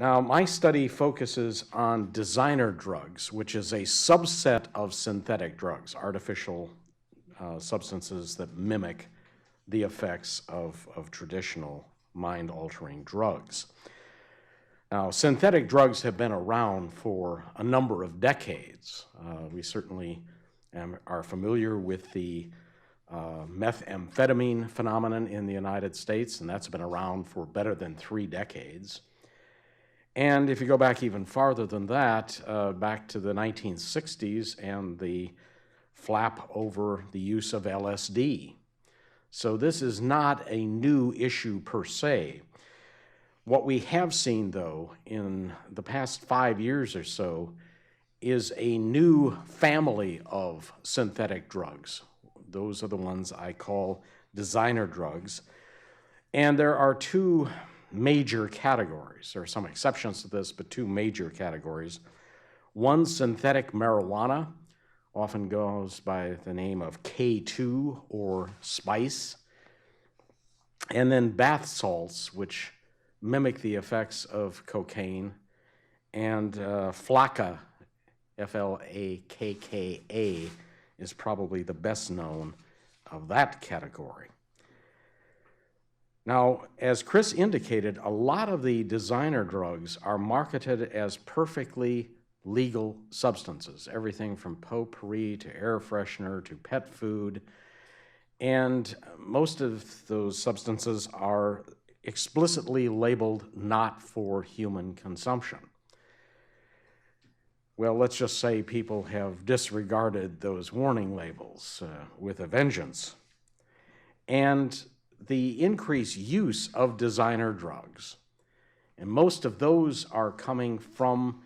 Now, my study focuses on designer drugs, which is a subset of synthetic drugs, artificial substances that mimic the effects of traditional mind-altering drugs. Now, synthetic drugs have been around for a number of decades. We certainly are familiar with the methamphetamine phenomenon in the United States, and that's been around for better than 3 decades. And if you go back even farther than that, back to the 1960s and the flap over the use of LSD. So this is not a new issue per se. What we have seen, though, in the past 5 years or so is a new family of synthetic drugs. Those are the ones I call designer drugs. And there are 2 major categories. There are some exceptions to this, but 2 major categories. One, synthetic marijuana, often goes by the name of K2 or spice. And then bath salts, which mimic the effects of cocaine, and flakka, F-L-A-K-K-A, is probably the best known of that category. Now, as Chris indicated, a lot of the designer drugs are marketed as perfectly legal substances, everything from potpourri to air freshener to pet food, and most of those substances are explicitly labeled not for human consumption. Well, let's just say people have disregarded those warning labels with a vengeance. And the increased use of designer drugs, and most of those are coming from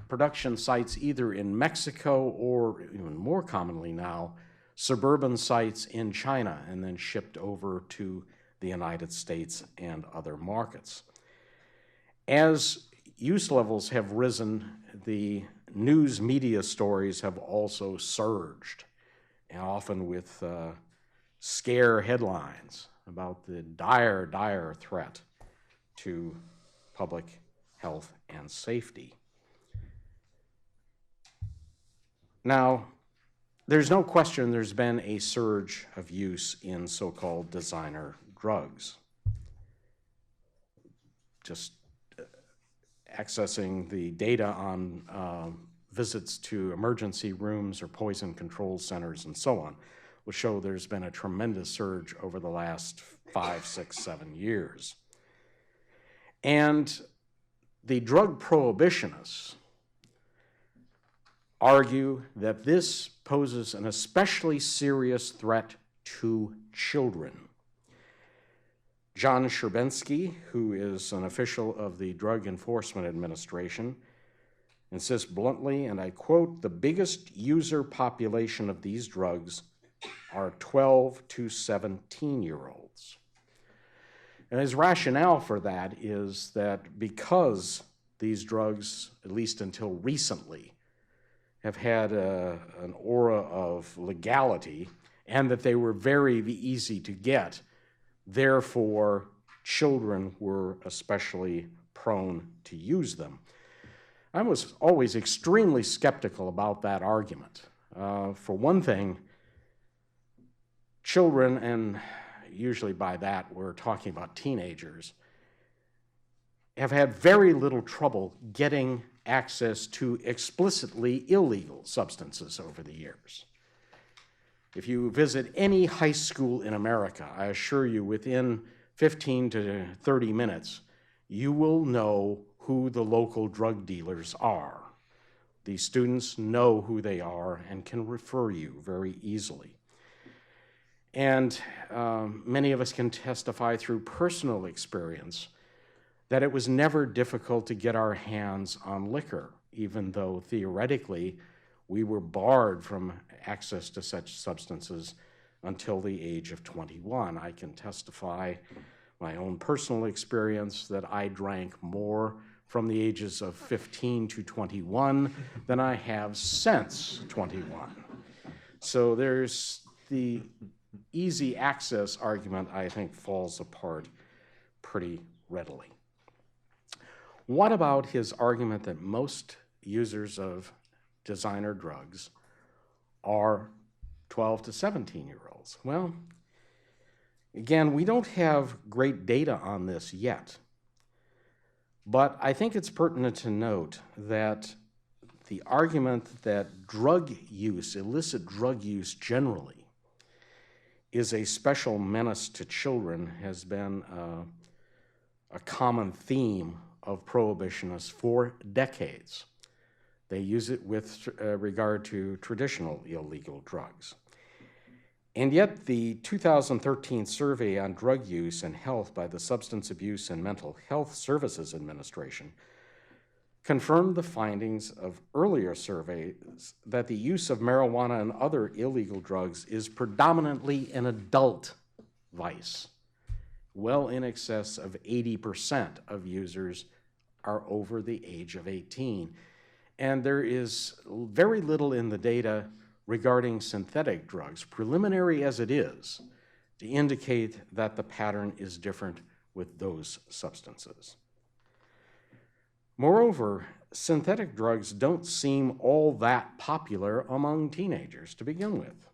production sites either in Mexico or, even more commonly now, suburban sites in China, and then shipped over to the United States and other markets. As use levels have risen, the news media stories have also surged, and often with scare headlines about the dire threat to public health and safety. Now, there's no question there's been a surge of use in so-called designer drugs. Just accessing the data on visits to emergency rooms or poison control centers and so on will show there's been a tremendous surge over the last 5, 6, 7 years. And the drug prohibitionists argue that this poses an especially serious threat to children. John Sherbensky, who is an official of the Drug Enforcement Administration, insists bluntly, and I quote, "The biggest user population of these drugs are 12 to 17-year-olds. And his rationale for that is that because these drugs, at least until recently, have had an aura of legality and that they were very easy to get, therefore children were especially prone to use them. I was always extremely skeptical about that argument. For one thing, children, and usually by that we're talking about teenagers, have had very little trouble getting access to explicitly illegal substances over the years. If you visit any high school in America, I assure you within 15 to 30 minutes, you will know who the local drug dealers are. The students know who they are and can refer you very easily. And many of us can testify through personal experience that it was never difficult to get our hands on liquor, even though theoretically we were barred from access to such substances until the age of 21. I can testify my own personal experience that I drank more from the ages of 15 to 21 than I have since 21. So there's the easy access argument, I think, falls apart pretty readily. What about his argument that most users of designer drugs are 12 to 17-year-olds? Well, again, we don't have great data on this yet, but I think it's pertinent to note that the argument that drug use, illicit drug use generally, is a special menace to children has been a common theme of prohibitionists for decades. They use it with regard to traditional illegal drugs. And yet the 2013 survey on drug use and health by the Substance Abuse and Mental Health Services Administration confirmed the findings of earlier surveys that the use of marijuana and other illegal drugs is predominantly an adult vice. Well in excess of 80% of users are over the age of 18. And there is very little in the data regarding synthetic drugs, preliminary as it is, to indicate that the pattern is different with those substances. Moreover, synthetic drugs don't seem all that popular among teenagers to begin with.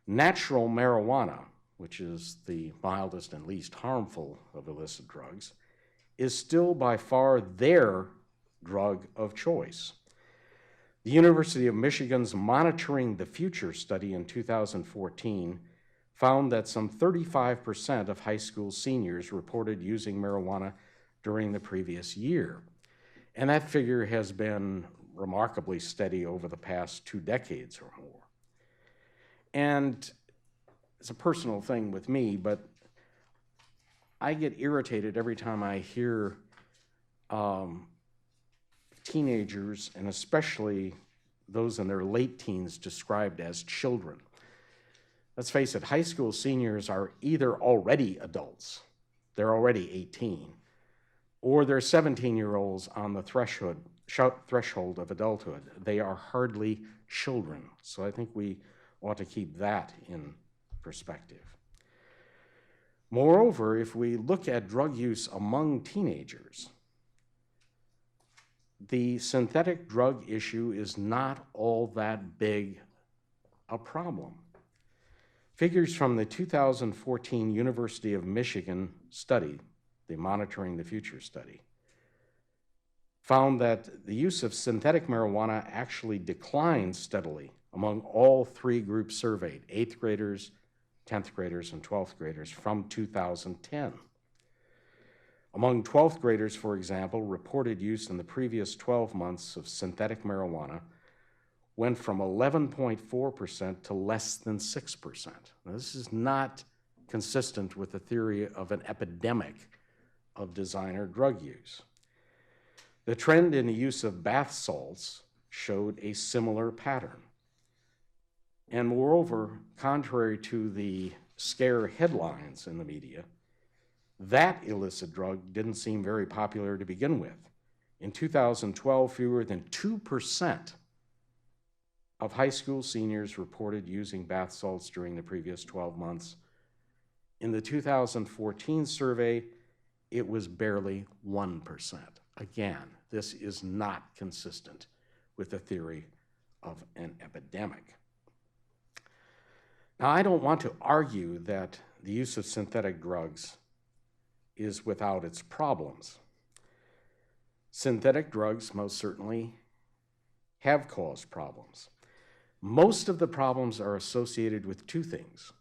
Natural marijuana, which is the mildest and least harmful of illicit drugs, is still by far their drug of choice. The University of Michigan's Monitoring the Future study in 2014 found that some 35% of high school seniors reported using marijuana during the previous year. And that figure has been remarkably steady over the past 2 decades or more. And it's a personal thing with me, but I get irritated every time I hear teenagers, and especially those in their late teens, described as children. Let's face it, high school seniors are either already adults, they're already 18, or they're 17-year-olds on the threshold of adulthood. They are hardly children. So I think we ought to keep that in perspective. Moreover, if we look at drug use among teenagers, the synthetic drug issue is not all that big a problem. Figures from the 2014 University of Michigan study, the Monitoring the Future study, found that the use of synthetic marijuana actually declined steadily among all 3 groups surveyed, 8th graders, 10th graders, and 12th graders from 2010. Among 12th graders, for example, reported use in the previous 12 months of synthetic marijuana went from 11.4% to less than 6%. Now, this is not consistent with the theory of an epidemic of designer drug use. The trend in the use of bath salts showed a similar pattern. And moreover, contrary to the scare headlines in the media, that illicit drug didn't seem very popular to begin with. In 2012, fewer than 2% of high school seniors reported using bath salts during the previous 12 months. In the 2014 survey, it was barely 1%. Again, this is not consistent with the theory of an epidemic. Now, I don't want to argue that the use of synthetic drugs is without its problems. Synthetic drugs most certainly have caused problems. Most of the problems are associated with 2 things: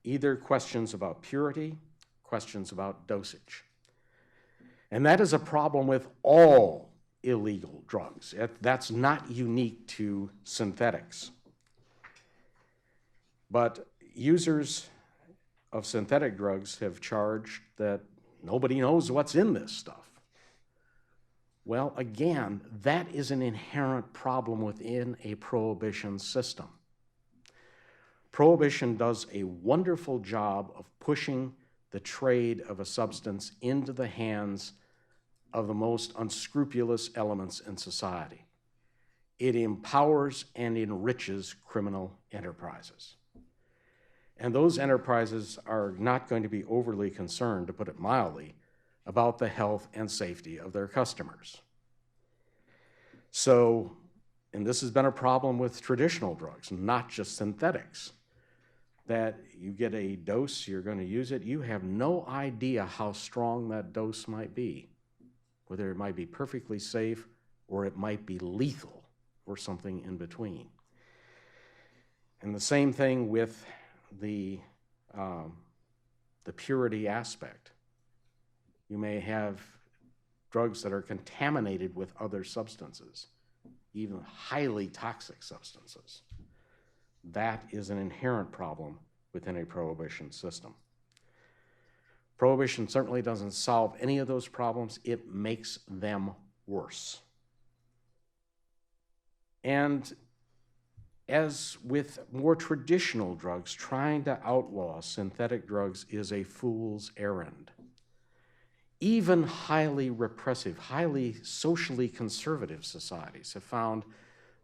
either questions about purity, questions about dosage. And that is a problem with all illegal drugs. That's not unique to synthetics. But users of synthetic drugs have charged that nobody knows what's in this stuff. Well, again, that is an inherent problem within a prohibition system. Prohibition does a wonderful job of pushing the trade of a substance into the hands of the most unscrupulous elements in society. It empowers and enriches criminal enterprises. And those enterprises are not going to be overly concerned, to put it mildly, about the health and safety of their customers. So, and this has been a problem with traditional drugs, not just synthetics, that you get a dose, you're going to use it, you have no idea how strong that dose might be, whether it might be perfectly safe or it might be lethal or something in between. And the same thing with the purity aspect. You may have drugs that are contaminated with other substances, even highly toxic substances. That is an inherent problem within a prohibition system. Prohibition certainly doesn't solve any of those problems. It makes them worse. And as with more traditional drugs, trying to outlaw synthetic drugs is a fool's errand. Even highly repressive, highly socially conservative societies have found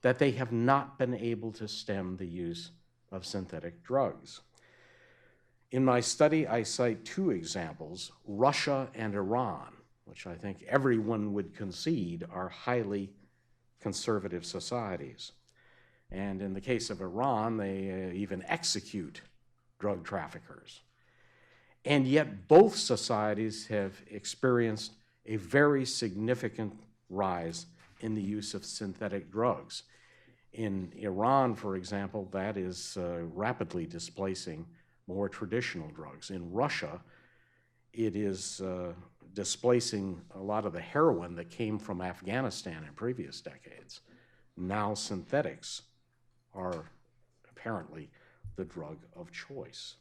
that they have not been able to stem the use of synthetic drugs. In my study, I cite two examples, Russia and Iran, which I think everyone would concede are highly conservative societies. And in the case of Iran, they even execute drug traffickers. And yet both societies have experienced a very significant rise in the use of synthetic drugs. In Iran, for example, that is rapidly displacing more traditional drugs. In Russia, it is displacing a lot of the heroin that came from Afghanistan in previous decades. Now synthetics are apparently the drug of choice.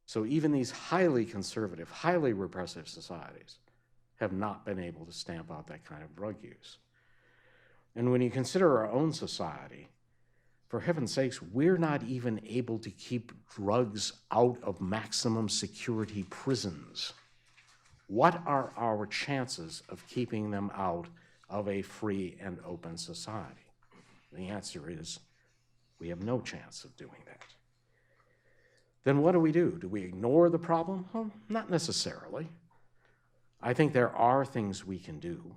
So even these highly conservative, highly repressive societies have not been able to stamp out that kind of drug use. And when you consider our own society, for heaven's sakes, we're not even able to keep drugs out of maximum security prisons. What are our chances of keeping them out of a free and open society? The answer is we have no chance of doing that. Then what do? Do we ignore the problem? Well, not necessarily. I think there are things we can do,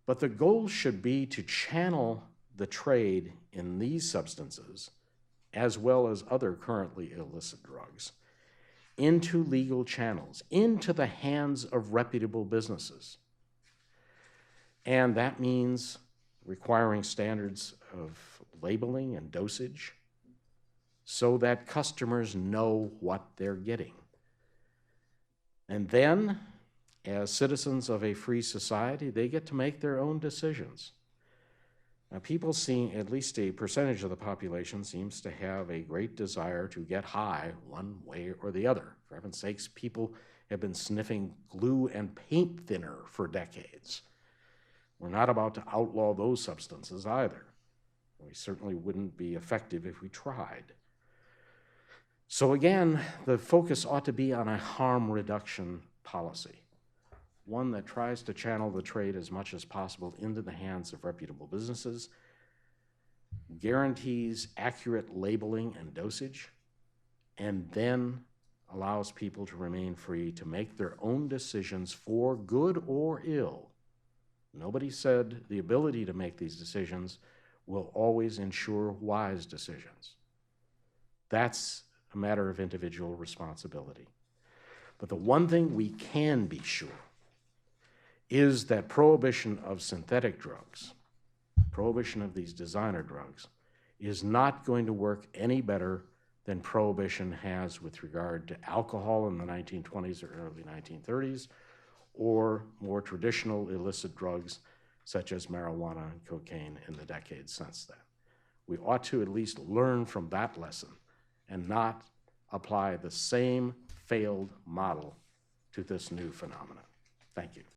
but the goal should be to channel the trade in these substances, as well as other currently illicit drugs, into legal channels, into the hands of reputable businesses. And that means requiring standards of labeling and dosage so that customers know what they're getting. And then, as citizens of a free society, they get to make their own decisions. Now, people see, at least a percentage of the population seems to have a great desire to get high one way or the other. For heaven's sakes, people have been sniffing glue and paint thinner for decades. We're not about to outlaw those substances either. We certainly wouldn't be effective if we tried. So again, the focus ought to be on a harm reduction policy, one that tries to channel the trade as much as possible into the hands of reputable businesses, guarantees accurate labeling and dosage, and then allows people to remain free to make their own decisions for good or ill. Nobody said the ability to make these decisions will always ensure wise decisions. That's a matter of individual responsibility. But the one thing we can be sure is that prohibition of synthetic drugs, prohibition of these designer drugs, is not going to work any better than prohibition has with regard to alcohol in the 1920s or early 1930s, or more traditional illicit drugs such as marijuana and cocaine in the decades since then. We ought to at least learn from that lesson and not apply the same failed model to this new phenomenon. Thank you.